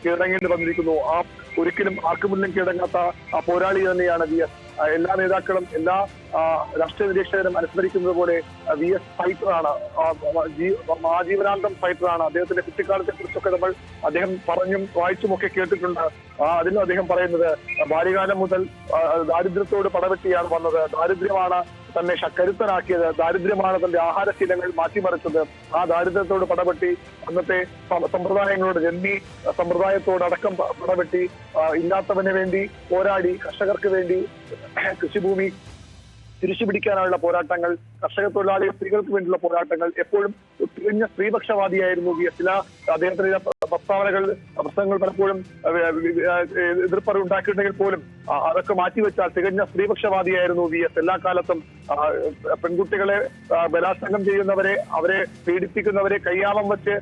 കീഴടങ്ങേണ്ടി വന്നിരിക്കുന്നു. ഒരിക്കലും ആർക്കു മുന്നിലും കീഴടങ്ങാത്ത പോരാളി തന്നെയാണ് VS. എല്ലാ നേതാക്കളും എല്ലാ രാഷ്ട്രീയ നിരീക്ഷകരും അനുസ്മരിക്കുന്നത് പോലെ VS ഫൈറ്ററാണ്, ആജീവനാന്തം ഫൈറ്ററാണ്. അദ്ദേഹത്തിന്റെ കുട്ടിക്കാലത്തെ കുറിച്ചൊക്കെ നമ്മൾ അദ്ദേഹം പറഞ്ഞും വായിച്ചുമൊക്കെ കേട്ടിട്ടുണ്ട്. അതിലും അദ്ദേഹം പറയുന്നത് ബാല്യകാലം മുതൽ ദാരിദ്ര്യത്തോട് പടവെട്ടിയാണ് വന്നത്. ദാരിദ്ര്യമാണ് തന്നെ കരുത്തനാക്കിയത്. ദാരിദ്ര്യമാണ് തന്റെ ആഹാരശീലങ്ങൾ മാറ്റിമറിച്ചത്. ആ ദാരിദ്ര്യത്തോട് പടവെട്ടി അന്നത്തെ സമ്പ്രദായങ്ങളോട്, ജന്മി സമ്പ്രദായത്തോടടക്കം പടവെട്ടി ഇല്ലാത്തവന് വേണ്ടി പോരാടി, കർഷകർക്ക് വേണ്ടി കൃഷിഭൂമി തിരിച്ചു പിടിക്കാനുള്ള പോരാട്ടങ്ങൾ, കർഷക തൊഴിലാളി സ്ത്രീകൾക്ക് വേണ്ടിയുള്ള പോരാട്ടങ്ങൾ, എപ്പോഴും തികഞ്ഞ സ്ത്രീപക്ഷവാദിയായിരുന്നു VS. ചില അദ്ദേഹത്തിന്റെ പ്രസംഗങ്ങൾ പലപ്പോഴും എതിർപ്പറി ഉണ്ടാക്കിയിട്ടുണ്ടെങ്കിൽ പോലും അതൊക്കെ മാറ്റിവെച്ചാൽ തികഞ്ഞ സ്ത്രീപക്ഷവാദിയായിരുന്നു VS. എല്ലാ കാലത്തും പെൺകുട്ടികളെ ബലാത്സംഗം ചെയ്യുന്നവരെ, അവരെ പീഡിപ്പിക്കുന്നവരെ കയ്യാമം വെച്ച്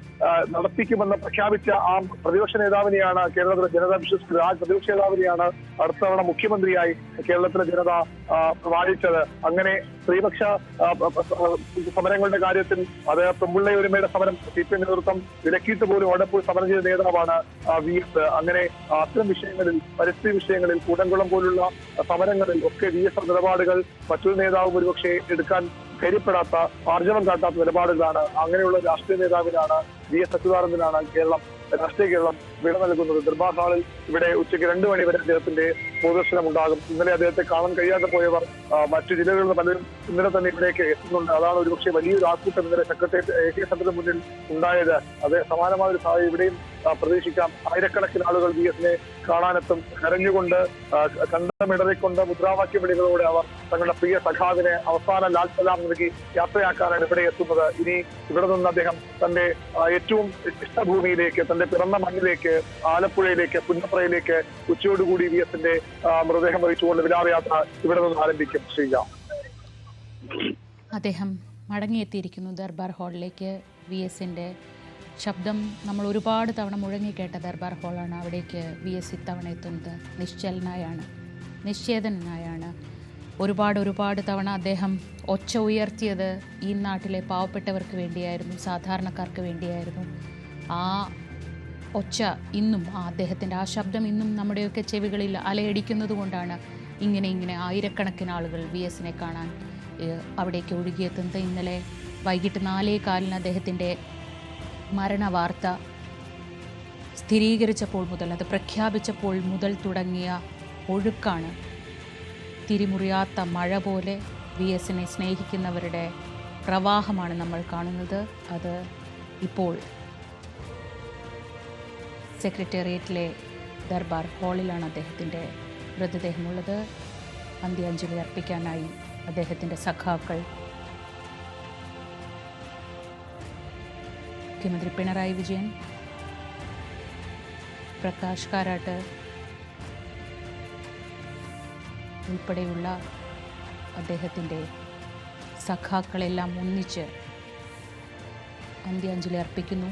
നടത്തിക്കുമെന്ന് പ്രഖ്യാപിച്ച ആ പ്രതിപക്ഷ നേതാവിനെയാണ് കേരളത്തിലെ ജനത വിശ്വസിച്ചത്. ആ പ്രതിപക്ഷ നേതാവിനെയാണ് അടുത്ത തവണ മുഖ്യമന്ത്രിയായി കേരളത്തിലെ ജനത വാഴിച്ചത്. അങ്ങനെ സ്ത്രീപക്ഷ സമരങ്ങളുടെ കാര്യത്തിൽ അത് പെമ്പിള്ളയൊരുമയുടെ സമരം CPM നേതൃത്വം വിലക്കിയിട്ട് പോലും അവിടെ പോയി സമരം ചെയ്ത നേതാവാണ് VS. അങ്ങനെ അത്തരം വിഷയങ്ങളിൽ, പരിസ്ഥിതി വിഷയങ്ങളിൽ, കൂടംകുളം പോലുള്ള സമരങ്ങളിൽ ഒക്കെ VS നിലപാടുകൾ മറ്റൊരു നേതാവും ഒരുപക്ഷെ എടുക്കാൻ ധൈര്യപ്പെടാത്ത, ആർജവം കാട്ടാത്ത നിലപാടുകളാണ്. അങ്ങനെയുള്ള രാഷ്ട്രീയ നേതാവിനാണ് VS അച്യുതാനന്ദനാണ് രാഷ്ട്രീയ കേരളം വിട നൽകുന്നത്. ദർബാർ ഹാളിൽ ഇവിടെ ഉച്ചയ്ക്ക് 2 മണി വരെ അദ്ദേഹത്തിന്റെ പൊതുദർശനം ഉണ്ടാകും. ഇന്നലെ അദ്ദേഹത്തെ കാണാൻ കഴിയാതെ പോയവർ മറ്റു ജില്ലകളിൽ നിന്ന് പലരും ഇന്നലെ തന്നെ ഇവിടേക്ക് എത്തുന്നുണ്ട്. അതാണ് ഒരുപക്ഷെ വലിയൊരു ആൾക്കൂട്ടം ഇന്നലെ AK സെന്ററിന് മുന്നിൽ ഉണ്ടായത്. അത് സമാനമായ ഒരു സാഹചര്യം ഇവിടെയും പ്രതീക്ഷിക്കാം. ആയിരക്കണക്കിന് ആളുകൾ VSനെ കാണാനെത്തും. കരഞ്ഞുകൊണ്ട്, കണ്ടമിടറിക്കൊണ്ട്, മുദ്രാവാക്യ വിളികളോടെ അവർ തങ്ങളുടെ പ്രിയ സഖാവിനെ അവസാന ലാൽ സലാം നൽകി യാത്രയാക്കാനാണ് ഇവിടെ എത്തുന്നത്. ഇനി ഇവിടെ നിന്ന് അദ്ദേഹം തന്റെ ഏറ്റവും ഇഷ്ടഭൂമിയിലേക്ക്, തന്റെ പിറന്ന മണ്ണിലേക്ക്, ആലപ്പുഴയിലേക്ക്, പുന്നപ്രയിലേക്ക് ഉച്ചയോടുകൂടി VSന്റെ മൃതദേഹം വഹിച്ചുകൊണ്ട് വിലാപയാത്ര ഇവിടെ നിന്ന് ആരംഭിക്കും. ശ്രീജ, അദ്ദേഹം മടങ്ങിയെത്തിയിരിക്കുന്നു ദർബാർ ഹാളിലേക്ക്. VSന്റെ ശബ്ദം നമ്മൾ ഒരുപാട് തവണ മുഴങ്ങിക്കേട്ട ദർബാർ ഹാളാണ്. അവിടേക്ക് VS ഇത്തവണ എത്തുന്നത് നിശ്ചേതനായാണ്. ഒരുപാട് തവണ അദ്ദേഹം ഒച്ച ഉയർത്തിയത് ഈ നാട്ടിലെ പാവപ്പെട്ടവർക്ക് വേണ്ടിയായിരുന്നു, സാധാരണക്കാർക്ക് വേണ്ടിയായിരുന്നു. ആ ഒച്ച ഇന്നും, അദ്ദേഹത്തിൻ്റെ ആ ശബ്ദം ഇന്നും നമ്മുടെയൊക്കെ ചെവികളിൽ അലയടിക്കുന്നത് കൊണ്ടാണ് ഇങ്ങനെ ആയിരക്കണക്കിന് ആളുകൾ VSനെ കാണാൻ അവിടേക്ക് ഒഴുകിയെത്തുന്നത്. ഇന്നലെ വൈകിട്ട് 4:15 അദ്ദേഹത്തിൻ്റെ മരണവാർത്ത സ്ഥിരീകരിച്ചപ്പോൾ മുതൽ, അത് പ്രഖ്യാപിച്ചപ്പോൾ മുതൽ തുടങ്ങിയ ഒഴുക്കാണ്. തിരിമുറിയാത്ത മഴ പോലെ VSനെ സ്നേഹിക്കുന്നവരുടെ പ്രവാഹമാണ് നമ്മൾ കാണുന്നത്. അത് ഇപ്പോൾ സെക്രട്ടേറിയറ്റിലെ ദർബാർ ഹാളിലാണ് അദ്ദേഹത്തിൻ്റെ മൃതദേഹമുള്ളത്. അന്ത്യാഞ്ജലി അർപ്പിക്കാനായി അദ്ദേഹത്തിൻ്റെ സഖാക്കൾ, മുഖ്യമന്ത്രി പിണറായി വിജയൻ, പ്രകാശ് കാരാട്ട് ഉൾപ്പെടെയുള്ള അദ്ദേഹത്തിൻ്റെ സഖാക്കളെല്ലാം ഒന്നിച്ച് അന്ത്യാഞ്ജലി അർപ്പിക്കുന്നു.